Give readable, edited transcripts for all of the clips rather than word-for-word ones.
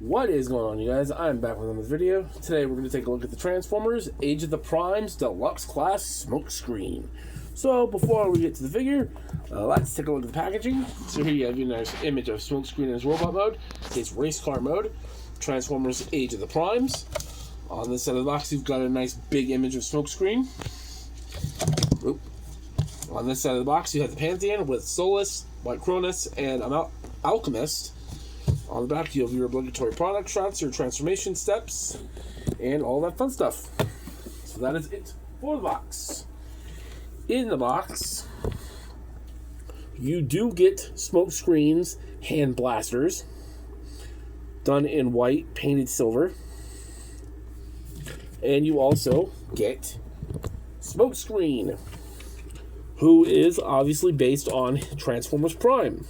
What is going on, you guys? I'm back with another video. Today we're going to take a look at the Transformers Age of the Primes Deluxe Class Smokescreen. So before we get to the figure, let's take a look at the packaging. So here you have your nice image of Smokescreen in his robot mode, his race car mode, Transformers Age of the Primes. On this side of the box you've got a nice big image of Smokescreen. Oop. On this side of the box you have the Pantheon with Solus, White Cronus, and Alchemist. On the back, you have your obligatory product shots, your transformation steps, and all that fun stuff. So that is it for the box. In the box, you do get Smokescreen's hand blasters, done in white, painted silver. And you also get Smokescreen, who is obviously based on Transformers Prime.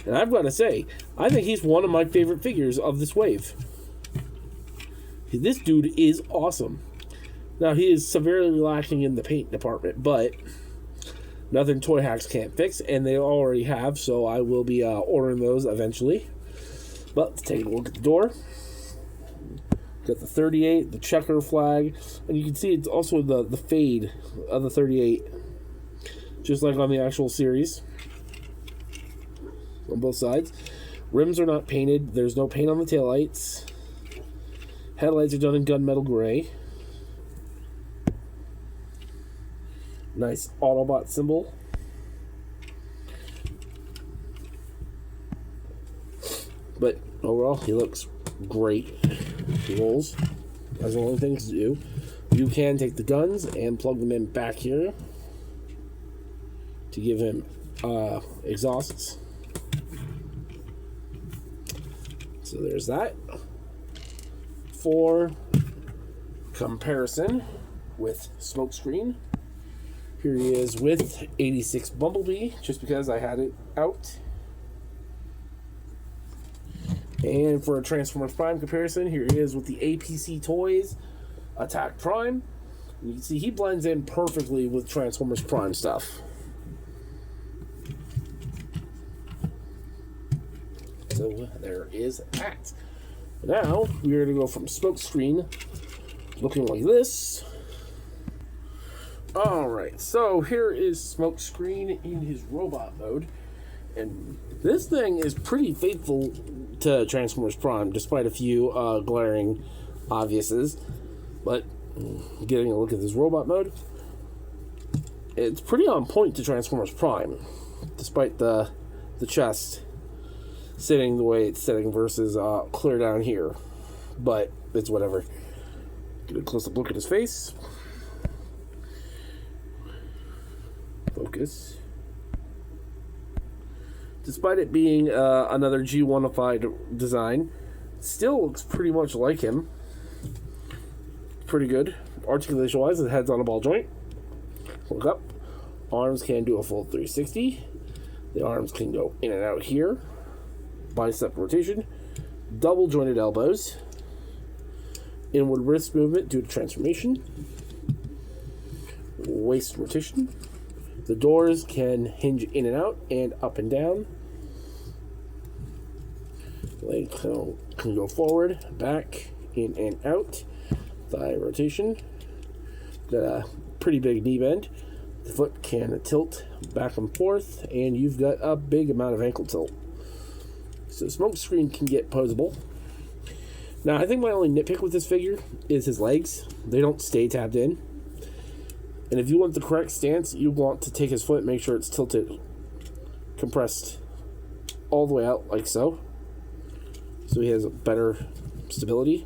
And I've got to say, I think he's one of my favorite figures of this wave. This dude is awesome. Now, he is severely lacking in the paint department, but nothing Toy Hacks can't fix, and they already have, so I will be ordering those eventually. But let's take a look at the door. Got the 38, the checker flag, and you can see it's also the fade of the 38, just like on the actual series. On both sides. Rims are not painted. There's no paint on the taillights. Headlights are done in gunmetal gray. Nice Autobot symbol. But overall, he looks great. He rolls. That's the only thing to do. You can take the guns and plug them in back here to give him exhausts. So there's that. For comparison with Smokescreen, here he is with 86 Bumblebee, just because I had it out. And for a Transformers Prime comparison, here he is with the APC Toys Attack Prime. You can see he blends in perfectly with Transformers Prime stuff. So there is that. Now we're going to go from Smokescreen looking like this. Alright, so here is Smokescreen in his robot mode. And this thing is pretty faithful to Transformers Prime, despite a few glaring obviouses. But getting a look at this robot mode, it's pretty on point to Transformers Prime, despite the chest sitting the way it's sitting versus clear down here. But it's whatever. Get a close-up look at his face. Focus. Despite it being another G1-ified design, it still looks pretty much like him. Pretty good. Articulation-wise, the head's on a ball joint. Look up. Arms can do a full 360. The arms can go in and out here. Bicep rotation. Double jointed elbows. Inward wrist movement due to transformation. Waist rotation. The doors can hinge in and out and up and down. Leg can go forward, back, in and out. Thigh rotation. Got a pretty big knee bend. The foot can tilt back and forth, and you've got a big amount of ankle tilt. So Smokescreen can get posable. Now, I think my only nitpick with this figure is his legs. They don't stay tabbed in. And if you want the correct stance, you want to take his foot and make sure it's tilted, compressed all the way out like so. So he has a better stability.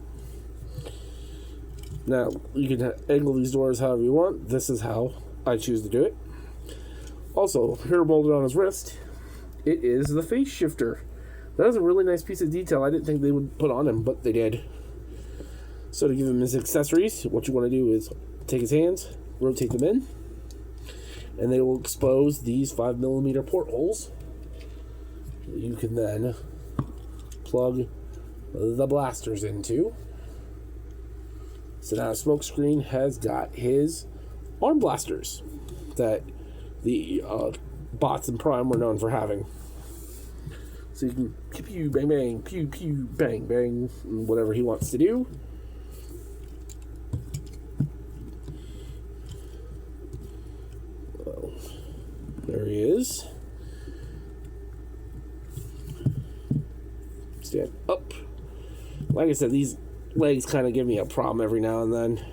Now, you can angle these doors however you want. This is how I choose to do it. Also, here molded on his wrist, it is the face shifter. That is a really nice piece of detail I didn't think they would put on him, but they did. So to give him his accessories, what you want to do is take his hands, rotate them in, and they will expose these 5mm portholes. You can then plug the blasters into. So now Smokescreen has got his arm blasters that the bots in Prime were known for having. So you can pew pew bang bang, pew pew bang bang, whatever he wants to do. Oh, there he is. Stand up. Like I said, these legs kind of give me a problem every now and then.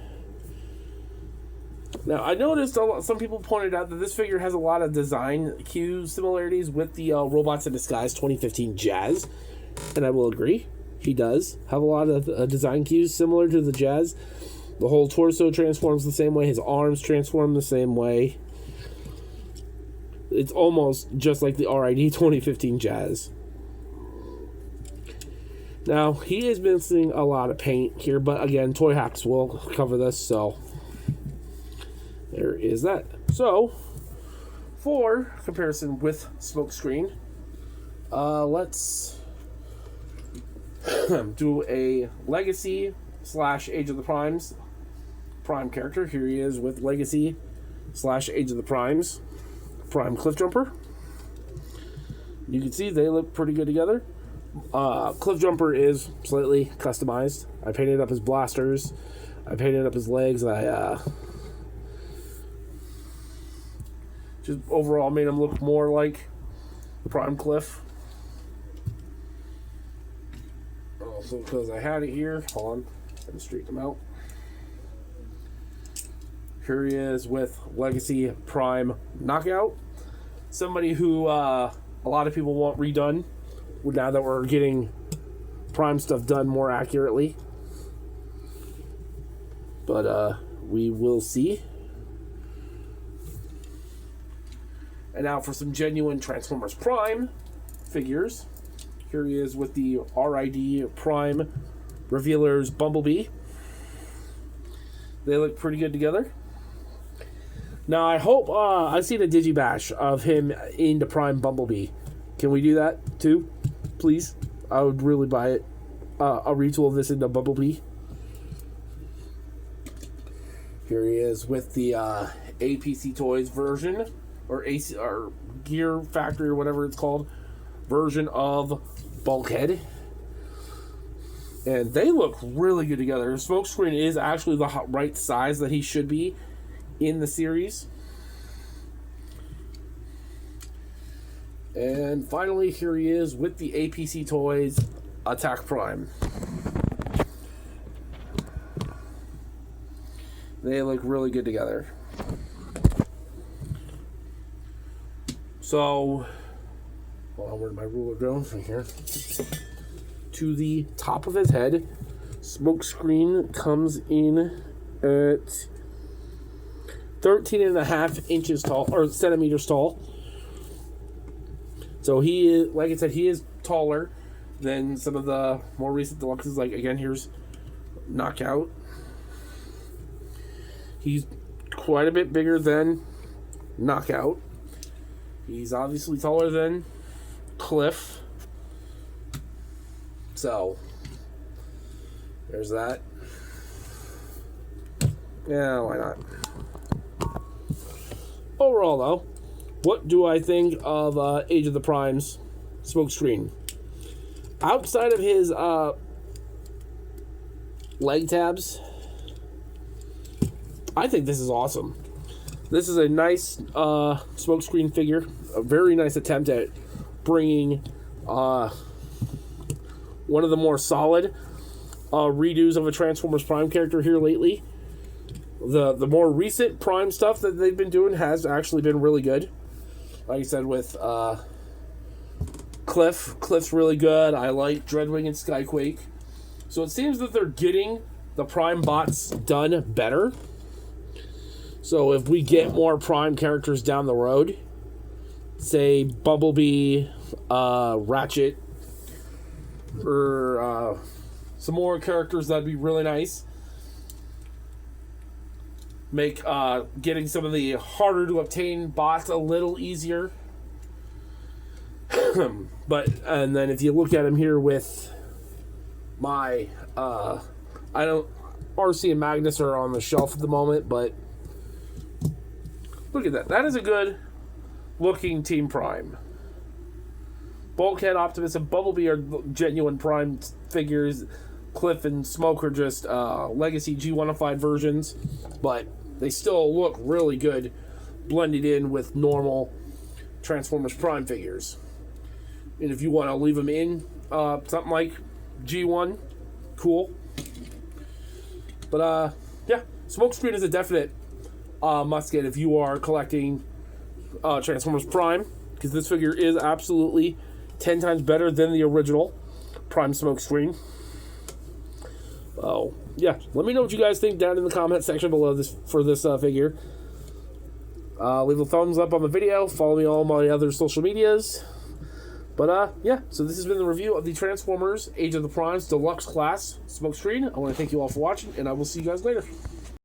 Now, I noticed some people pointed out that this figure has a lot of design cue similarities with the Robots in Disguise 2015 Jazz, and I will agree. He does have a lot of design cues similar to the Jazz. The whole torso transforms the same way. His arms transform the same way. It's almost just like the RID 2015 Jazz. Now, he is missing a lot of paint here, but again, Toy Hacks will cover this, so there is that. So, for comparison with Smokescreen, let's do a Legacy / Age of the Primes Prime character. Here he is with Legacy / Age of the Primes Prime Cliffjumper. You can see they look pretty good together. Cliffjumper is slightly customized. I painted up his blasters. I painted up his legs. I just overall made him look more like the Prime Cliff. Also, because I had it here, hold on, let me straighten him out. Here he is with Legacy Prime Knockout. Somebody who a lot of people want redone now that we're getting Prime stuff done more accurately. But we will see. And now for some genuine Transformers Prime figures. Here he is with the RID Prime Revealers Bumblebee. They look pretty good together. Now I hope I've seen a Digibash of him in the Prime Bumblebee. Can we do that too, please? I would really buy it. A retool of this into Bumblebee. Here he is with the APC Toys version, or AC, or Gear Factory, or whatever it's called, version of Bulkhead. And they look really good together. Smokescreen is actually the right size that he should be in the series. And finally, here he is with the APC Toys Attack Prime. They look really good together. So, hold on, where'd my ruler go? From here. To the top of his head, Smokescreen comes in at 13.5 inches tall, or centimeters tall. So he is, like I said, he is taller than some of the more recent deluxes. Like, again, here's Knockout. He's quite a bit bigger than Knockout. He's obviously taller than Cliff. So, there's that. Yeah, why not? Overall, though, what do I think of Age of the Primes Smokescreen? Outside of his leg tabs, I think this is awesome. This is a nice Smokescreen figure. A very nice attempt at bringing one of the more solid redos of a Transformers Prime character here lately. The more recent Prime stuff that they've been doing has actually been really good. Like I said, with Cliff's really good. I like Dreadwing and Skyquake. So it seems that they're getting the Prime bots done better. So if we get more Prime characters down the road, say Bumblebee, Ratchet, or some more characters, that'd be really nice. Make getting some of the harder to obtain bots a little easier. And then if you look at him here with my RC and Magnus are on the shelf at the moment, but look at that. That is a good looking Team Prime. Bulkhead, Optimus, and Bumblebee are genuine Prime figures. Cliff and Smoke are just Legacy G1-ified versions, but they still look really good blended in with normal Transformers Prime figures. And if you want to leave them in something like G1, cool. But yeah, Smokescreen is a definite must get if you are collecting Transformers Prime, because this figure is absolutely 10 times better than the original Prime Smokescreen. Oh, yeah. Let me know what you guys think down in the comment section below this figure. Leave a thumbs up on the video. Follow me on all my other social medias. But, yeah. So this has been the review of the Transformers Age of the Primes Deluxe Class Smokescreen. I want to thank you all for watching, and I will see you guys later.